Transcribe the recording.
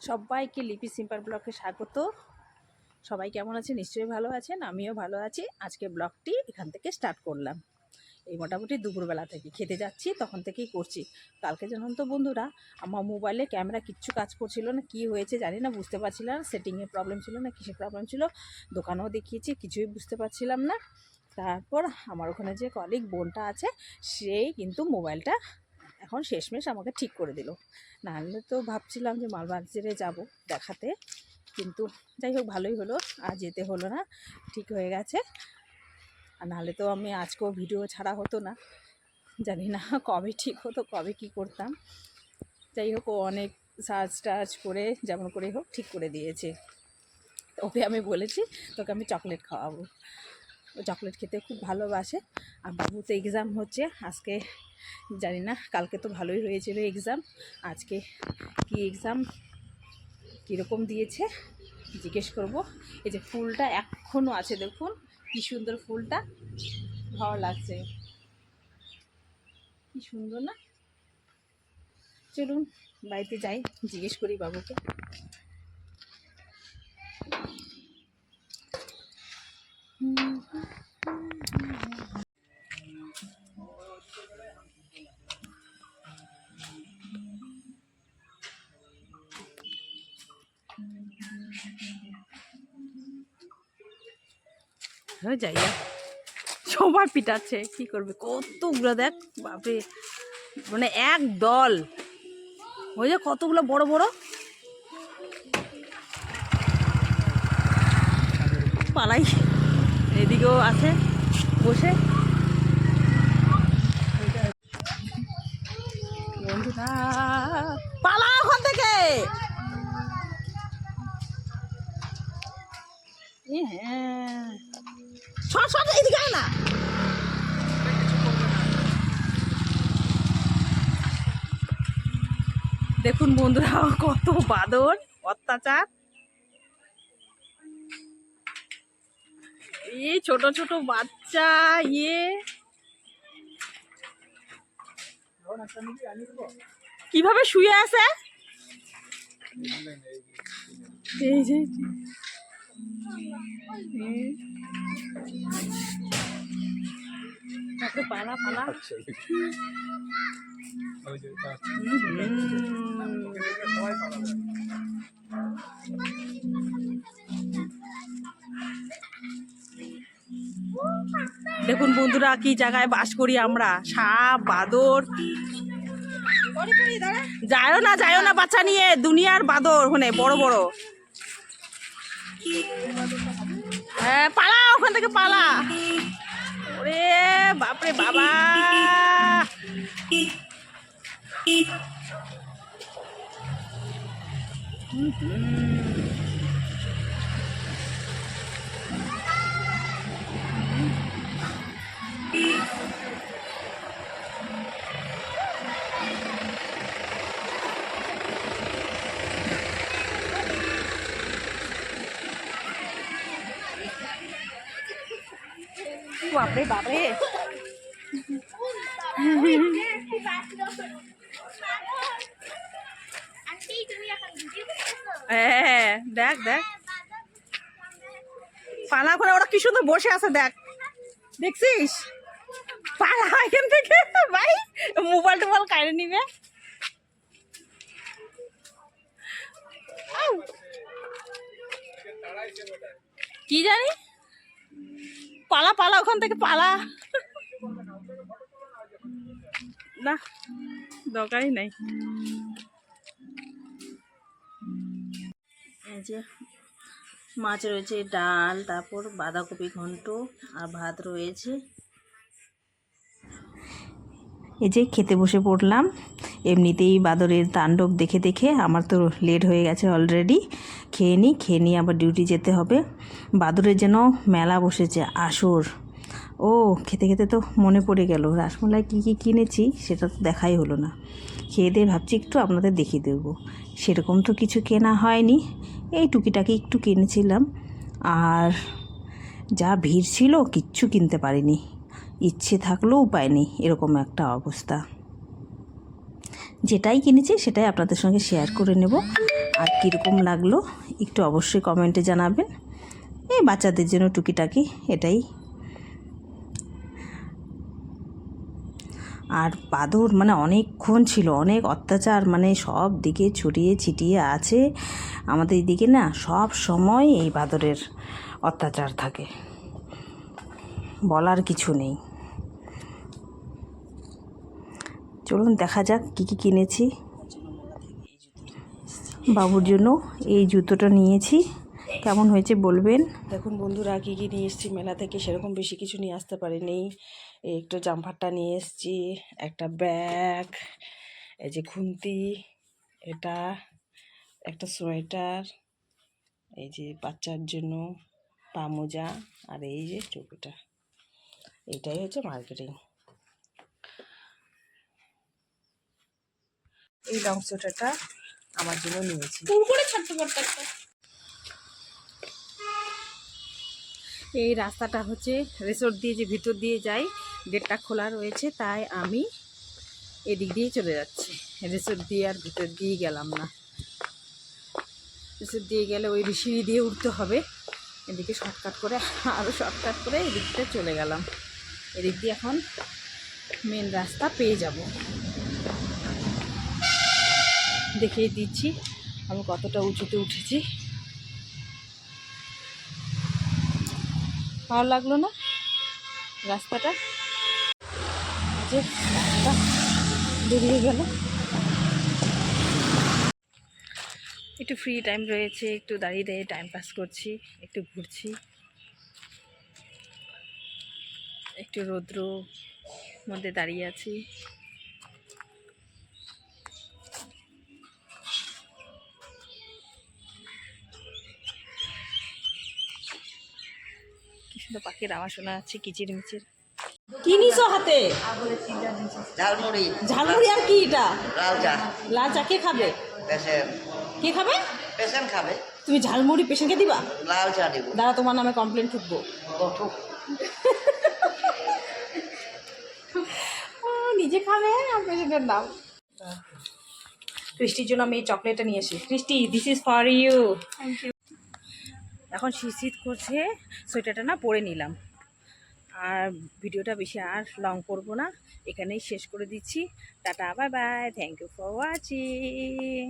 সবাইকে লিপি সিম্পল ব্লগে স্বাগত। সবাই কেমন আছে? নিশ্চয়ই ভালো আছেন, আমিও ভালো আছি। আজকে ব্লগটি এখান থেকে স্টার্ট করলাম। এই মোটামুটি দুপুরবেলা থেকে খেতে যাচ্ছি, তখন থেকেই করছি। কালকে জানেন তো বন্ধুরা, আমার মোবাইলে ক্যামেরা কিচ্ছু কাজ করছিল না, কি হয়েছে জানি না, বুঝতে পারছিলাম না। সেটিংয়ের প্রবলেম ছিল না কিসের প্রবলেম ছিল, দোকানেও দেখিয়েছি, কিছুই বুঝতে পারছিলাম না। তারপর আমার ওখানে যে কলিগ বোনটা আছে, সেই কিন্তু মোবাইলটা এখন শেষমেশ আমাকে ঠিক করে দিল। নাহলে তো ভাবছিলাম যে মালবাজারে যাব দেখাতে, কিন্তু যাই হোক ভালোই হলো, আর যেতে হলো না, ঠিক হয়ে গেছে। আর নাহলে তো আমি আজকেও ভিডিও ছাড়া হতো না, জানি না কবে ঠিক হতো, কবে কি করতাম। যাই হোক ও অনেক সার্চ টার্চ করে যেমন করে হোক ঠিক করে দিয়েছে। ওকে আমি বলেছি তোকে আমি চকলেট খাওয়াবো, ও চকলেট খেতে খুব ভালোবাসে। আর বাবু তো এক্সাম হচ্ছে আজকে, জানি না, কালকে তো ভালোই হয়েছিল এক্সাম, আজকে কি এক্সাম কীরকম দিয়েছে জিজ্ঞেস করব। এই যে ফুলটা এখনও আছে, দেখুন কি সুন্দর ফুলটা, ভালো লাগছে, কি সুন্দর না? চলুন বাড়িতে যাই, জিজ্ঞেস করি বাবুকে। হ্যাঁ যাই, সবাই পিটাচ্ছে, কি করবে, কতগুলো দেখ বাপরে, মানে এক দল, ওই যে কতগুলো বড় বড় পালাই, এদিকেও আছে বসে। বন্ধুরা পালা ওখান থেকে, হ্যাঁ সর সর, এদিকে আয় না। দেখুন বন্ধুরা কত বাদর, অত্যাচার। এই ছোট ছোট বাচ্চা, কিভাবে শুয়ে আছে, এই যে পালা পালা। দেখুন বন্ধুরা কি জায়গায় বাস করি আমরা, সাপ বাদর। যায়ও না বাচ্চা নিয়ে, দুনিয়ার বাদর ওখানে বড় বড়। হ্যাঁ পালা ওখান থেকে পালা, ওরে বাপরে বাবা। বাপরে বাপরে, হ্যাঁ দেখ দেখ পালা করে ওরা কি সুন্দর বসে আছে, দেখ দেখছিস, পালা এখান থেকে ভাই, মোবাইল টোবাইল কাইরে নিবে। কি জানি, পালা পালা ওখান থেকে পালা, না দরকারই নাই। এই যে মাছ রয়েছে, ডাল, তারপর বাঁধাকপি ঘন্ট আর ভাত রয়েছে। এই যে খেতে বসে পড়লাম। এমনিতেই বাদরের তাণ্ডব দেখে দেখে আমার তো লেট হয়ে গেছে অলরেডি। খেয়ে নিই আবার ডিউটি যেতে হবে। বাদরের যেন মেলা বসেছে, আসর। ও খেতে খেতে তো মনে পড়ে গেল রাসমলাই কী কী কিনেছি, সেটা তো দেখাই হলো না। খেয়ে দিয়ে ভাবছি একটু আপনাদের দেখিয়ে দেবো। সেরকম তো কিছু কেনা হয়নি, এই টুকিটাকি একটু কিনেছিলাম। আর যা ভিড় ছিল কিচ্ছু কিনতে পারিনি, ইচ্ছে থাকলেও উপায় নেই, এরকম একটা অবস্থা। যেটাই কিনেছি সেটাই আপনাদের সঙ্গে শেয়ার করে নেব। আর কীরকম লাগলো একটু অবশ্যই কমেন্টে জানাবেন। এই বাচ্চাদের জন্য টুকিটাকি এটাই। আর বাদর মানে অনেকক্ষণ ছিল, অনেক অত্যাচার, মানে সব দিকে ছড়িয়ে ছিটিয়ে আছে। আমাদের এদিকে না সব সময় এই বাদরের অত্যাচার থাকে, বলার কিছু নেই। চলুন দেখা যাক কী কী কিনেছি। বাবুর জন্য এই জুতোটা নিয়েছি, কেমন হয়েছে বলবেন। দেখুন বন্ধুরা, কী কী নিয়ে এসেছি মেলা থেকে, সেরকম বেশি কিছু নিয়ে আসতে পারিনি। এই একটু জামপারটা নিয়ে এসেছি, একটা ব্যাগ, এই যে খুন্তি, এটা একটা সোয়েটার, এই যে বাচ্চার জন্য পা মোজা, আর এই যে টুপিটা। এইটাই হচ্ছে মার্কেটিং। এই লং সোয়েটারটা আমার জন্য নিয়েছি। এই রাস্তাটা হচ্ছে রিসোর্ট দিয়ে যে ভিতর দিয়ে যাই, গেটটা খোলা রয়েছে, তাই আমি এদিক দিয়ে চলে যাচ্ছি। রিসোর্ট দিয়ে আর ভিতর দিয়ে গেলাম না। রিসোর্ট দিয়ে গেলে ওই সিঁড়ি দিয়ে উঠতে হবে, এদিকে শর্টকাট করে আরও শর্টকাট করে এদিকটা চলে গেলাম। এদিক দিয়ে এখন মেন রাস্তা পেয়ে যাব। দেখিয়ে দিচ্ছি আমি কতটা উঁচুতে উঠেছি। ভালো লাগলো না রাস্তাটা? যে রাস্তা বেরিয়ে গেল। একটু ফ্রি টাইম রয়েছে, একটু দাঁড়িয়ে দাঁড়িয়ে টাইম পাস করছি, একটু ঘুরছি, একটু রৌদ্র মধ্যে দাঁড়িয়ে আছি। কি সুন্দর পাখির আওয়াজ শোনা যাচ্ছে, কিচির মিচির। কি নিছো হাতে? ঝালমুড়ি। ঝালমুড়ি আর কি এটা? লাল চা। লাল চা কে খাবে? পেশেন্ট। কে খাবে? পেশেন্ট খাবে। তুমি ঝালমুড়ি পেশেন্টকে দিবা? লাল চা দিব। দাঁড়া, তোমার নামে কমপ্লেন ঠুকবো। নিজে খাবে আর পেশেন্টের নাম। ক্রিস্টির জন্য আমি এই চকলেটটা নিয়ে আসি। Christy, this is for you. এখন শীত করছে, সোয়েটারটা না পরে নিলাম। আর ভিডিওটা বেশি আর লং করব না, এখানেই শেষ করে দিচ্ছি। টাটা, bye bye, thank you for watching.